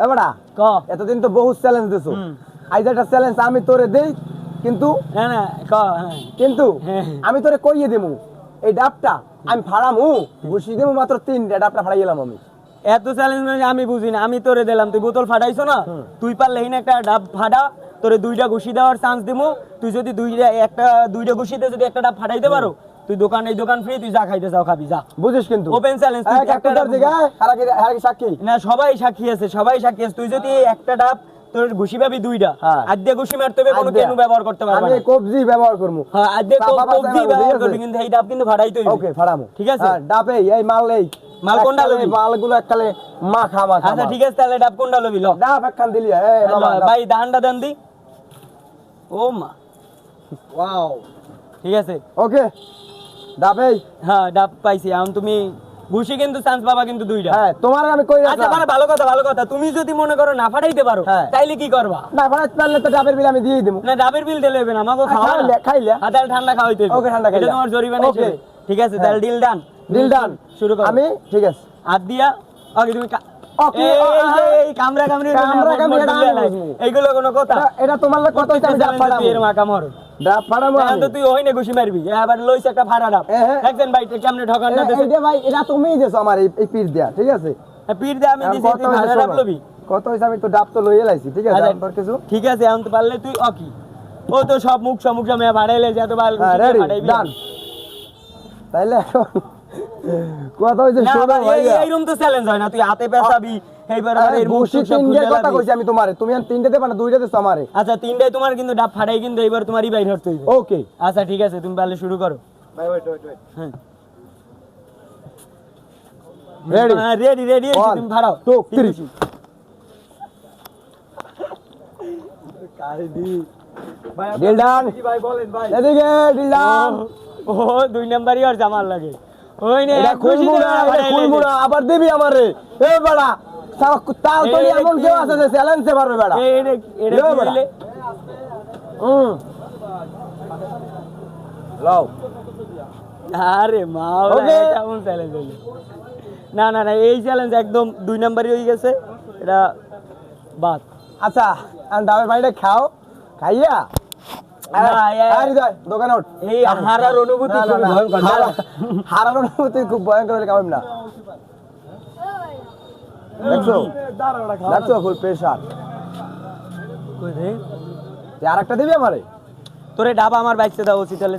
এবারে ক এতদিন তো বহুত চ্যালেঞ্জ দিছো আইজ একটা চ্যালেঞ্জ আমি তোরে দেই কিন্তু না না ক কিন্তু আমি তোরে কইয়ে দেবো এই ডাবটা আমি ফাড়ামু ঘুষি দেবো মাত্র 3টা ডাবটা ফাড়াই গেলাম আমি এত চ্যালেঞ্জ মানে আমি বুঝি না আমি তোরে দিলাম তুই বোতল ফাটাইছো না তুই পারলে হিন একটা ডাব ফাটা তোরে 2টা ঘুষি দেওয়ার চান্স দিমু তুই যদি 2টা ঘুষিতে যদি একটা ডাব ফাটাইতে পারো তুই দোকান ফ্রি তুই যা খাইতে যাও খাবি যা বুঝিস কিন্তু ওপেন চ্যালেঞ্জ তুই একটা ডাব জায়গায় হারাকি সাক্ষী না সবাই সাক্ষী আছে তুই যদি একটা ডাব তোর ঘুষি পাবি 2টা আদ্যে ঘুষি মারতে হবে কোনো কেনু ব্যবহার করতে পারবে না আমি কবজি ব্যবহার করব হ্যাঁ আদ্যে কবজি ব্যবহার করবি কিন্তু এই ডাব কিন্তু ফাটাইতে হইবে ওকে ফাড়ামু ঠিক আছে হ্যাঁ ডাবে এই মাল কোনটা লবি মালগুলো এককালে মাখা আচ্ছা ঠিক আছে তাহলে ডাব কোনটা লবি ল ডাব একখান দিলি এই বাবা ভাই দাহানটা দেন দি ও মা ওয়াও ঠিক আছে ওকে ডাবে হ্যাঁ ডাব পাইছি এখন তুমি ঘুষি কিন্তু চান্স পাবা কিন্তু 2টা হ্যাঁ তোমার আমি কই আচ্ছা মানে ভালো কথা তুমি যদি মনে করো না ফাটাইতে পারো তাইলে কি করবা না ফাটাইতে পারলে তো ডাবের বিল আমি দিয়ে দেব না ডাবের বিল দিলে হবে না আমাকে খাইলে তাহলে ঠান্ডা খাওয়াইতে হবে ওকে ঠান্ডা খাইলে এটা তোমার জরিমানা হিসেবে ঠিক আছে তাহলে ডিল ডান শুরু করো আমি ঠিক আছে হাত দিয়া ওকে তুমি ওকে এই কামরা এইগুলো কোনো কথা এটা তোমার লাগে কত হইছে আমি ডাব ফাড়াবো এর মাকা মর ডাব ফাড়াবো এখন তো তুই ওইনে ঘুষি মারবি এবার লইছ একটা ফাড়া ডাব দেখছেন ভাই কেমনে ঠকান না দেছে এইটা ভাই এটা তুমিই দিছো আমার এই পীর দেয়া ঠিক আছে পীর দে আমি দিছি তুই ফাড়া ডাব লবি কত হইছে আমি তো ডাব তো লইয়ে লাইছি ঠিক আছে তোর কিছু ঠিক আছে এখন তো পারলে তুই ওকি ও তো সব মুখ সমে ফাড়াইলে যত বাল ফাড়াইবি ডান তাইলে কত হইছে শোনা ভাই এই রুম তো চ্যালেঞ্জ হয় না তুই হাতে পেছাবি এইবার এর মুখ সব তিনটার কথা কইছি আমি তোমারে তুমি আর 3টা দেবা না 2টা দিছো আমারে আচ্ছা 3টাই তোমার কিন্তু ডাব ফাড়াই কিন্তু এইবার তোমারই বাইর হতে হইবে ওকে আচ্ছা ঠিক আছে তুমি পারলে শুরু করো ভাই ওয়েট হ্যাঁ রেডি তুমি ফাড়াও 2 3 ডিল ডান ভাই বলেন ভাই এদিকে ডিল ডান ও 2 নাম্বারই আর জামাল লাগে ওই নে এটা খুলবো না আবার দিবি আমারে এ বড়া তাল তলি এমন কেউ আছে যে চ্যালেঞ্জে পারবে বড়া এটা দিলে লাও আরে মাওলা কেমন চ্যালেঞ্জ হলো না এই চ্যালেঞ্জ একদম 2 নাম্বারই হয়ে গেছে এটা বাদ আচ্ছা আর ডাবের পানিটা খাও খাইয়া দোকানে ওঠ এই হারার অনুভূতি খুব ভয়ঙ্কর হারার অনুভূতি খুব ভয়ঙ্কর হলে খাবেন না দেখছো ফুল প্রেশার আর একটা দিবি আমারে তোরে ডাবা আমার বাইকতে দাও উচিত তাহলে